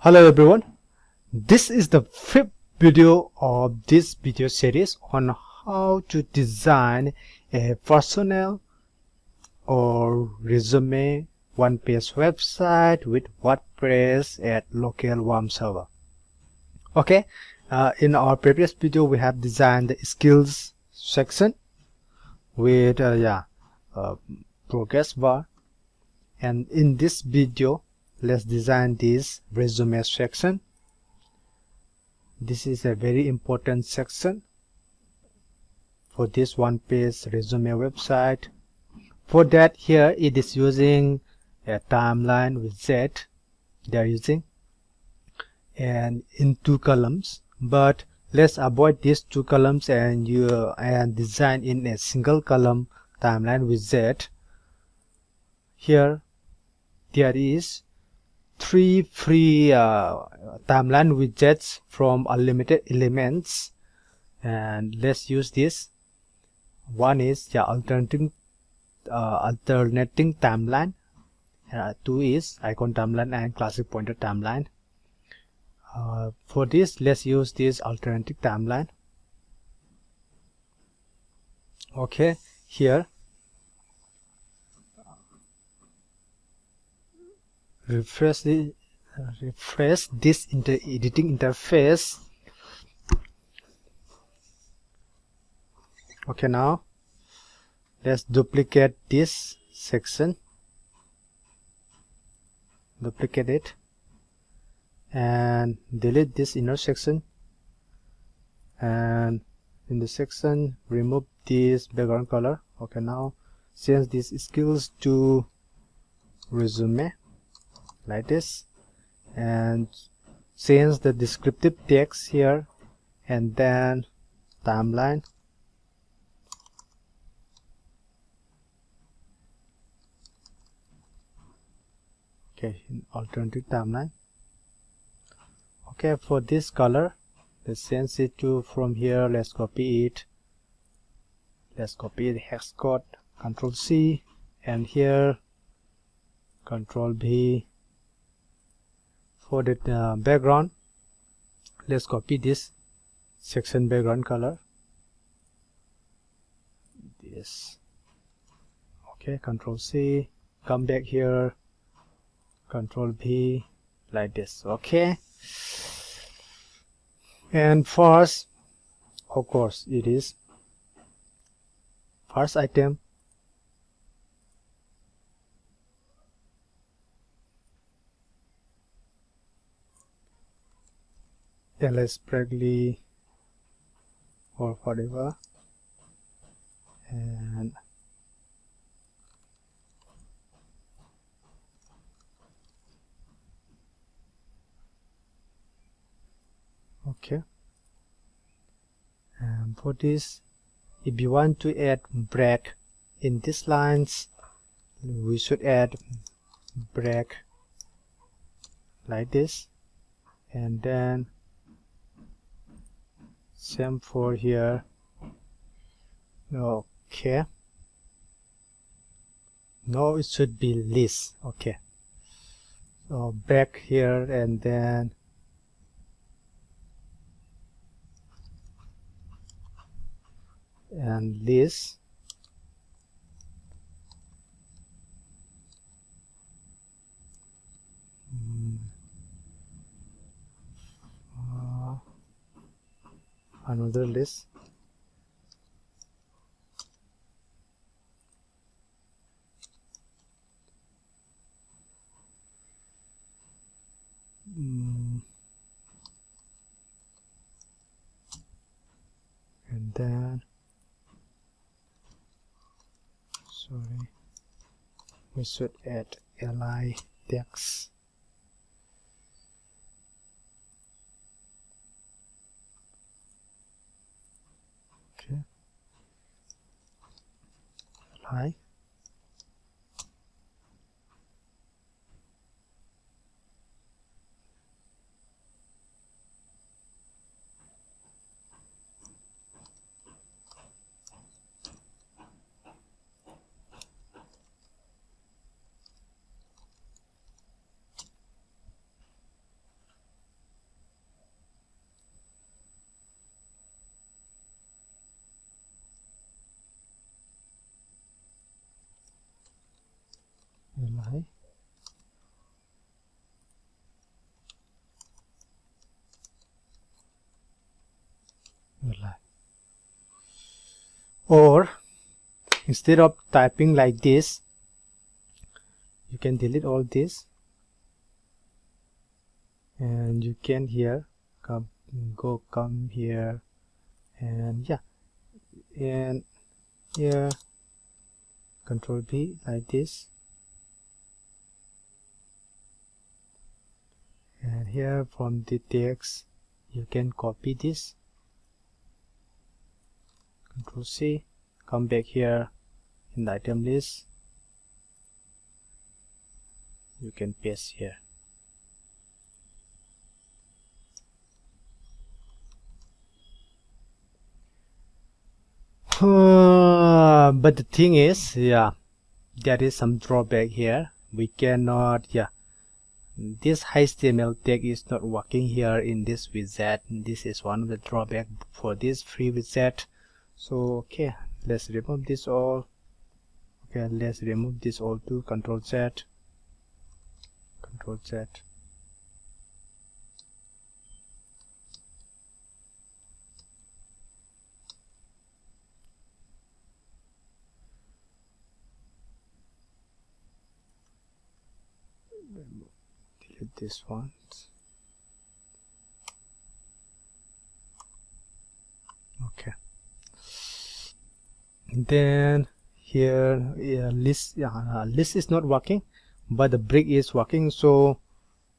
Hello everyone, this is the fifth video of this video series on how to design a personnel or resume one-page website with WordPress at local WAMP server. Okay, in our previous video we have designed the skills section with progress bar, and in this video let's design this resume section. This is a very important section for this one-page resume website. For that, here it is using a timeline widget they are using, and in 2 columns, but let's avoid these 2 columns and design in a single column timeline widget. Here there is 3 free timeline widgets from unlimited elements, and let's use this. One is alternating timeline, 2 is icon timeline and classic pointer timeline. For this, let's use this alternating timeline. Okay, here refresh this editing interface. Okay, now let's duplicate this section, duplicate it and delete this inner section, and in the section remove this background color. Okay, now change these skills to resume like this, and change the descriptive text here, and then timeline. Okay, in alternative timeline. Okay, for this color, let's change it to, from here, let's copy it. Let's copy the hex code, Control C, and here Control V. For the background, let's copy this section background color, this. Okay, Control C, come back here, Control V, like this. Okay, and first, of course, it is first item. LS Bradley or whatever, and okay, and for this, if you want to add break in these lines, we should add break like this, and then same for here. Okay, no, it should be list. Okay, so back here, and then and list. Another list. And then, sorry, we should add li text. Okay, li. Right. Or instead of typing like this, you can delete all this, and you can here come here, and yeah, and here Control B like this, and here from the text you can copy this, Control C, come back here in the item list, you can paste here. But the thing is, yeah, there is some drawback here. We cannot, yeah, this HTML tag is not working here in this widget. This is one of the drawback for this free widget. So okay, let's remove this all. Okay, let's remove this all too. Control Z, Control Z. Delete this one. Okay. Then here, yeah, list is not working, but the break is working. So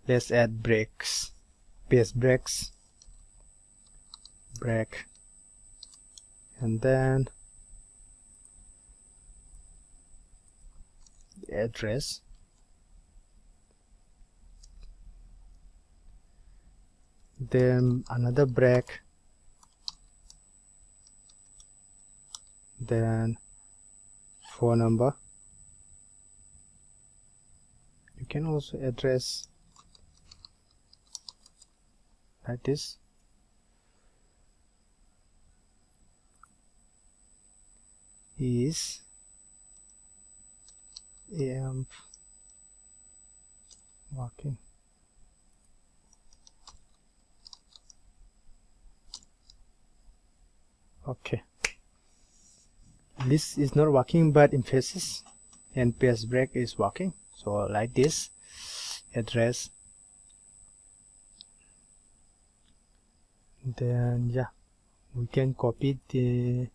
let's add breaks. Paste breaks, break, and then the address. Then another break, then phone number. You can also address like this. Is WAMP working? Okay, list is not working, but emphasis and paste break is working. So like this, address, then yeah, we can copy this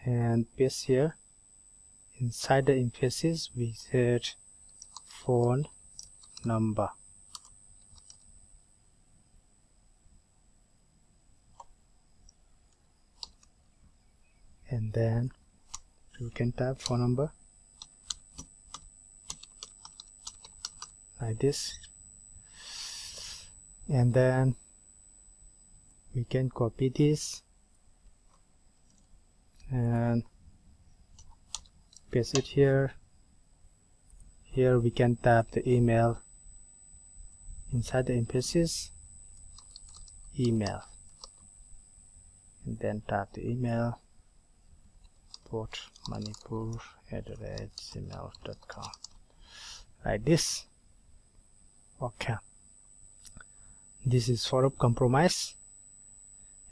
and paste here. Inside the emphasis we said phone number, and then you can type phone number like this, and then we can copy this and paste it here. Here we can type the email inside the emphasis, email, and then type the email, manipur@gmail.com like this. Okay, this is sort of compromise.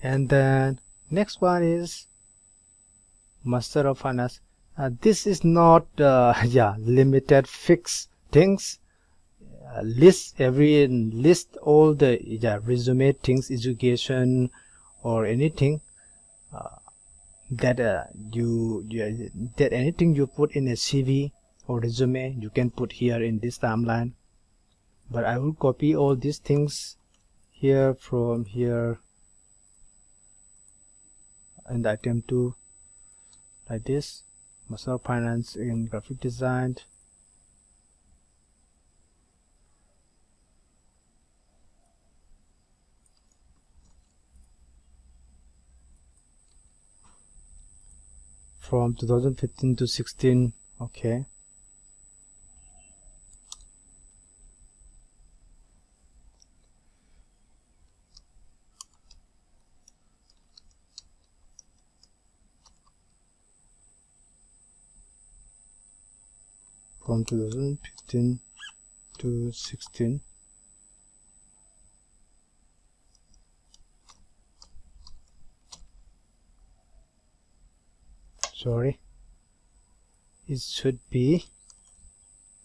And then next one is master of finance. This is not yeah, limited fixed things. List all the resume things, education or anything that anything you put in a CV or resume, you can put here in this timeline. But I will copy all these things here from here and item 2 like this. Master of Finance in graphic design. From 2015 to 16. Okay. from 2015 to 16. Sorry, it should be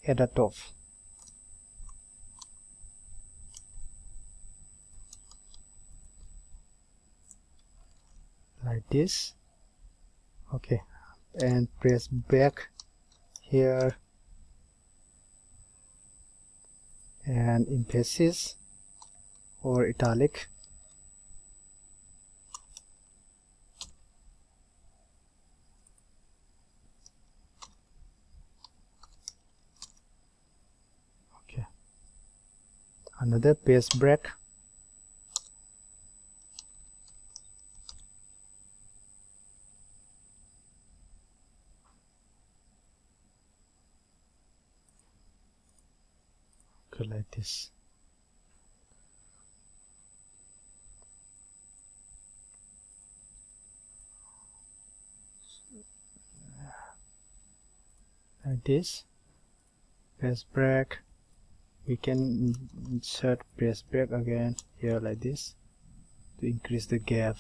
at the top. Like this. Okay, and press back here and emphasis or italic. Okay, another page break. Okay, like this. Like this. Press break. We can insert press break again here like this to increase the gap.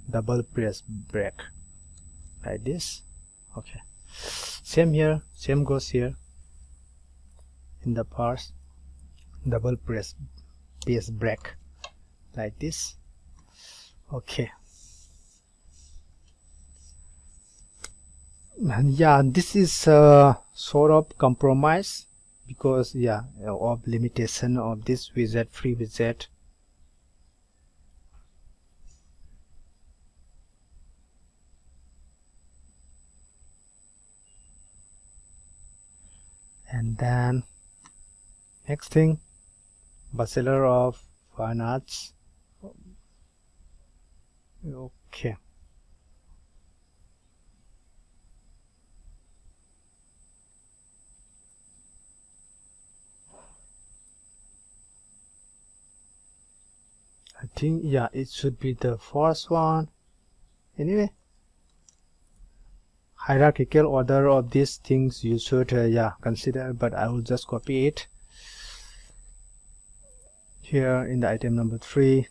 Double press break like this. Okay, same here, same goes here. In the parse, double press break like this. Okay, and yeah, this is sort of compromise because yeah, of limitation of this widget, free widget. And then next thing, Bachelor of Fine Arts. Okay, I think yeah, it should be the first one. Anyway, hierarchical order of these things you should yeah, consider, but I will just copy it here in the item number 3,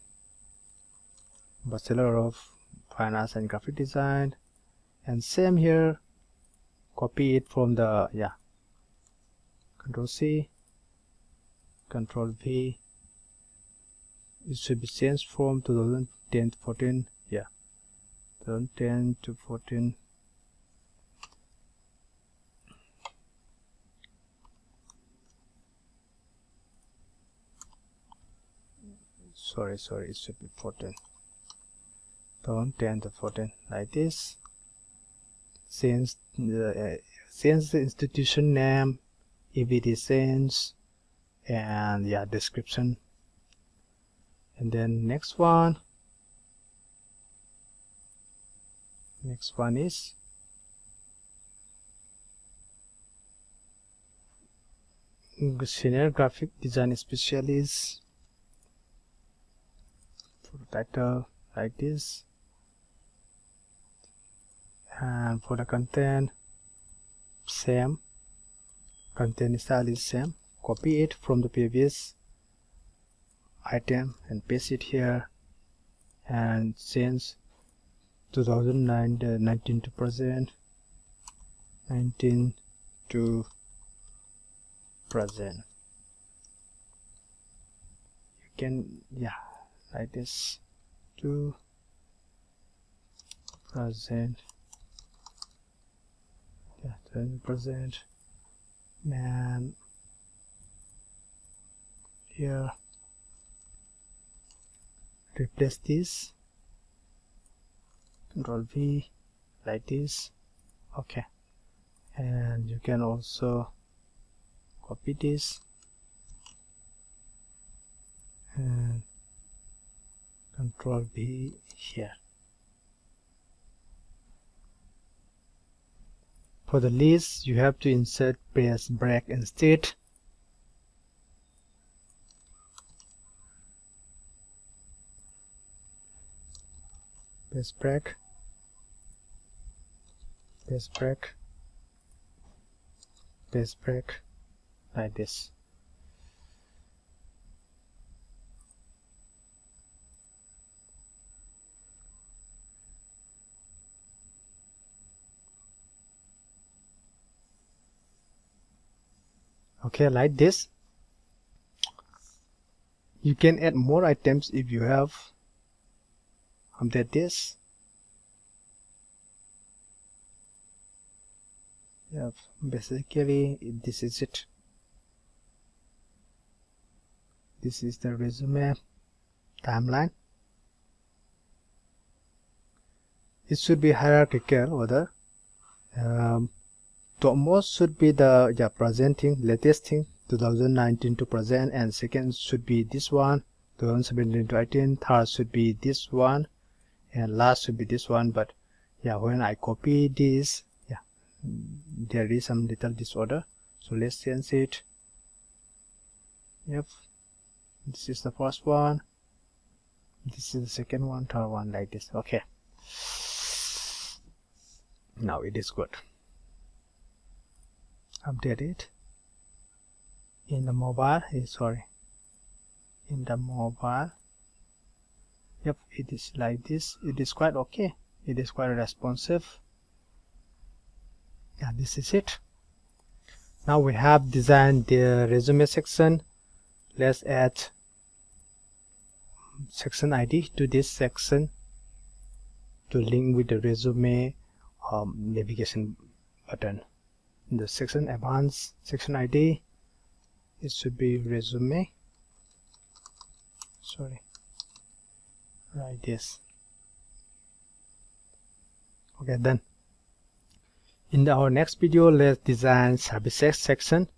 Bachelor of Fine Arts and Graphic Design, and same here, copy it from the yeah, Control C, Control V. It should be changed from 2010 to 14. Yeah, 2010 to 14. Sorry, it should be 14. 2010 to 14 like this. Change the institution name, EVD change, and yeah, description. And then next one is Senior Graphic Design Specialist. For the title like this, and for the content, same. Content style is same. Copy it from the previous item and paste it here, and change 2019 to present, 19 to present. You can yeah, like this, to present, yeah, to present, and here replace this, Control V, like this. Okay, and you can also copy this and Control V here. For the list, you have to insert press break instead. Press break, press break, space break like this. Okay, like this. You can add more items if you have this. Yeah, basically this is it. This is the resume timeline. It should be hierarchical order. Topmost should be the present thing, latest thing, 2019 to present, and second should be this one, 2017 to 18. Third should be this one, and last should be this one. But yeah, when I copy this, yeah, there is some little disorder, so let's change it. Yep, this is the first one, this is the second one, third one, like this. Okay, now it is good. Update it in the mobile. In the mobile. Yep, it is like this. It is quite okay. It is quite responsive. Yeah, this is it. Now we have designed the resume section. Let's add section ID to this section to link with the resume navigation button. In the section advanced section ID, it should be resume. Like this. Okay, then in our next video, let's design services section.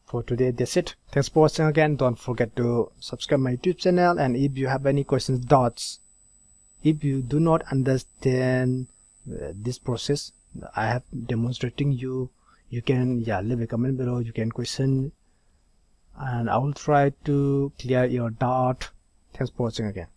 For today, that's it. Thanks for watching again. Don't forget to subscribe my YouTube channel, and if you have any questions, doubts, if you do not understand this process I have demonstrating you can leave a comment below. You can question and I will try to clear your doubt. Thanks for watching again.